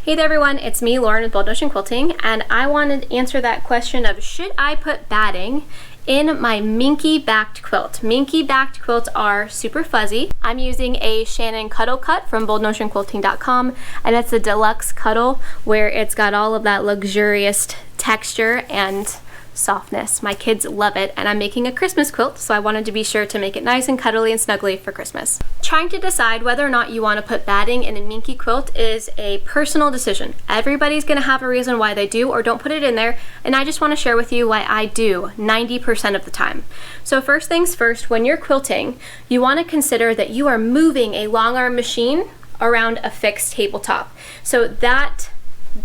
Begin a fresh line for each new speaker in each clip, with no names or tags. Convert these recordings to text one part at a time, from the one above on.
Hey there everyone, it's me, Lauren with Bold Ocean Quilting, and I wanted to answer that question of should I put batting in my minky backed quilt. Minky backed quilts are super fuzzy. I'm using a Shannon Cuddle Cut from boldoceanquilting.com, and it's a deluxe cuddle where it's got all of that luxurious texture and softness. My kids love it, and I'm making a Christmas quilt, so I wanted to be sure to make it nice and cuddly and snuggly for Christmas. Trying to decide whether or not you want to put batting in a minky quilt is a personal decision. Everybody's going to have a reason why they do or don't put it in there, and I just want to share with you why I do 90% of the time. So first things first, when you're quilting, you want to consider that you are moving a long arm machine around a fixed tabletop. So that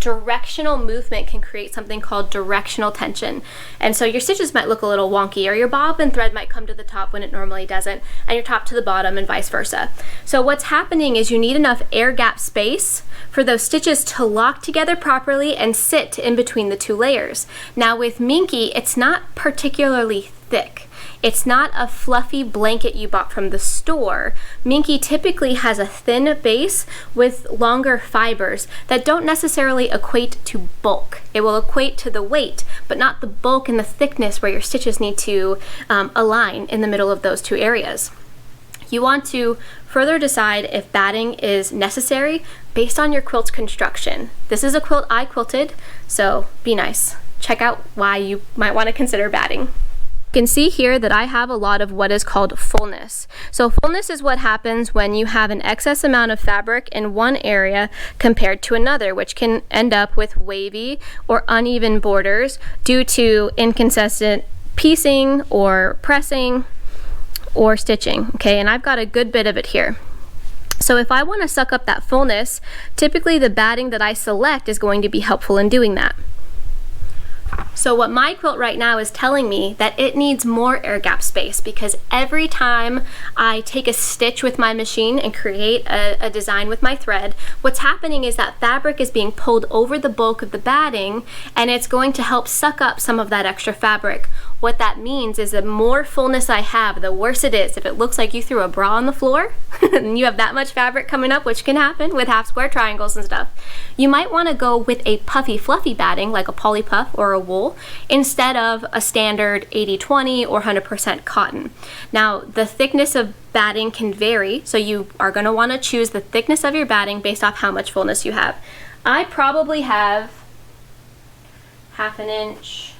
directional movement can create something called directional tension, and so your stitches might look a little wonky, or your bobbin thread might come to the top when it normally doesn't, and your top to the bottom, and vice versa. So what's happening is you need enough air gap space for those stitches to lock together properly and sit in between the two layers. Now with minky, it's not particularly thick. It's not a fluffy blanket you bought from the store. Minky typically has a thin base with longer fibers that don't necessarily equate to bulk. It will equate to the weight, but not the bulk and the thickness where your stitches need to align in the middle of those two areas. You want to further decide if batting is necessary based on your quilt's construction. This is a quilt I quilted, so be nice. Check out why you might want to consider batting. You can see here that I have a lot of what is called fullness. So fullness is what happens when you have an excess amount of fabric in one area compared to another, which can end up with wavy or uneven borders due to inconsistent piecing or pressing or stitching. Okay, and I've got a good bit of it here. So if I want to suck up that fullness, typically the batting that I select is going to be helpful in doing that. So what my quilt right now is telling me that it needs more air gap space, because every time I take a stitch with my machine and create a design with my thread, what's happening is that fabric is being pulled over the bulk of the batting, and it's going to help suck up some of that extra fabric. What that means is the more fullness I have, the worse it is. If it looks like you threw a bra on the floor and you have that much fabric coming up, which can happen with half square triangles and stuff, you might want to go with a puffy fluffy batting like a poly puff or a wool instead of a standard 80-20 or 100% cotton. Now the thickness of batting can vary, so you are going to want to choose the thickness of your batting based off how much fullness you have. I probably have half an inch.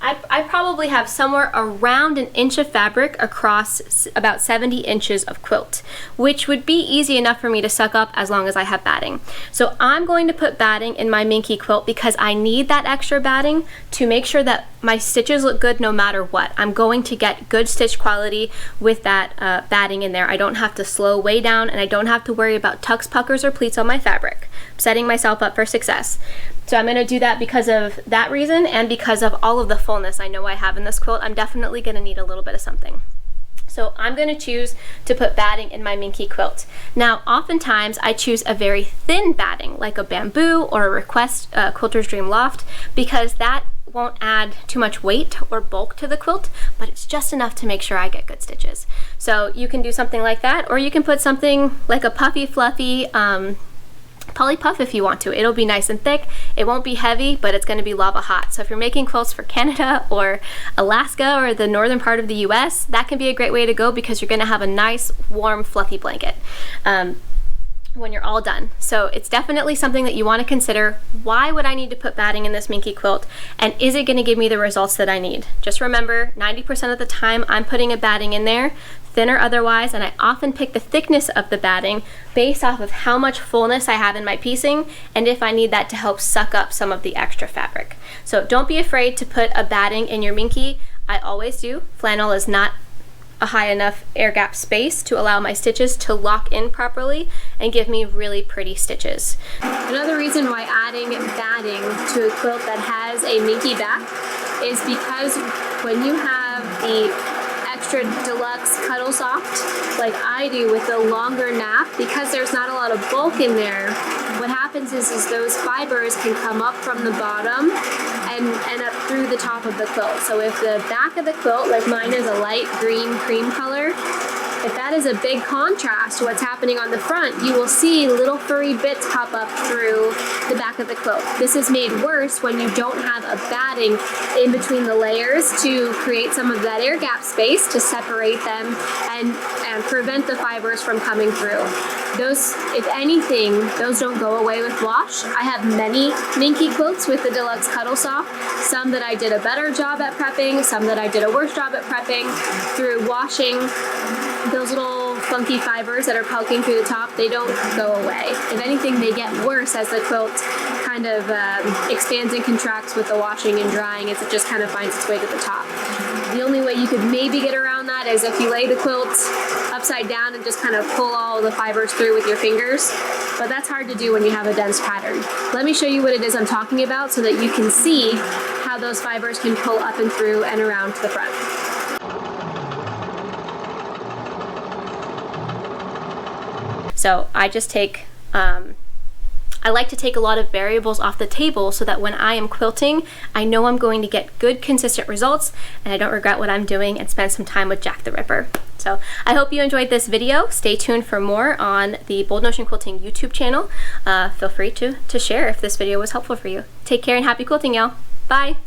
I probably have somewhere around an inch of fabric across about 70 inches of quilt, which would be easy enough for me to suck up as long as I have batting. So I'm going to put batting in my minky quilt because I need that extra batting to make sure that my stitches look good no matter what. I'm going to get good stitch quality with that batting in there. I don't have to slow way down, and I don't have to worry about tucks, puckers, or pleats on my fabric. I'm setting myself up for success. So I'm going to do that because of that reason, and because of all of the fullness I know I have in this quilt. I'm definitely going to need a little bit of something. So I'm going to choose to put batting in my minky quilt. Now, oftentimes I choose a very thin batting, like a bamboo or a Request Quilter's Dream Loft, because that won't add too much weight or bulk to the quilt, but it's just enough to make sure I get good stitches. So you can do something like that, or you can put something like a puffy, fluffy poly puff if you want to. It'll be nice and thick, it won't be heavy, but it's going to be lava hot. So if you're making quilts for Canada or Alaska or the northern part of the US, that can be a great way to go, because you're going to have a nice warm fluffy blanket when you're all done. So it's definitely something that you want to consider. Why would I need to put batting in this minky quilt, and is it going to give me the results that I need? Just remember, 90% of the time I'm putting a batting in there, thin or otherwise, and I often pick the thickness of the batting based off of how much fullness I have in my piecing and if I need that to help suck up some of the extra fabric. So don't be afraid to put a batting in your minky. I always do. Flannel is not a high enough air gap space to allow my stitches to lock in properly and give me really pretty stitches. Another reason why adding batting to a quilt that has a minky back is because when you have the extra deluxe cuddle soft like I do with the longer nap, because there's not a lot of bulk in there, what happens is those fibers can come up from the bottom and up through the top of the quilt. So if the back of the quilt, like mine is a light green cream color, If that is a big contrast to what's happening on the front, you will see little furry bits pop up through the back of the quilt. This is made worse when you don't have a batting in between the layers to create some of that air gap space to separate them and prevent the fibers from coming through. Those, if anything, those don't go away with wash. I have many minky quilts with the Deluxe Cuddle Soft, some that I did a better job at prepping, some that I did a worse job at prepping. Through washing, those little funky fibers that are poking through the top, they don't go away. If anything, they get worse as the quilt kind of expands and contracts with the washing and drying as it just kind of finds its way to the top. The only way you could maybe get around that is if you lay the quilt upside down and just kind of pull all the fibers through with your fingers, but that's hard to do when you have a dense pattern. Let me show you what it is I'm talking about so that you can see how those fibers can pull up and through and around to the front. So I just take, I like to take a lot of variables off the table so that when I am quilting, I know I'm going to get good, consistent results and I don't regret what I'm doing and spend some time with Jack the Ripper. So I hope you enjoyed this video. Stay tuned for more on the Bold Notion Quilting YouTube channel. Feel free to share if this video was helpful for you. Take care and happy quilting, y'all. Bye.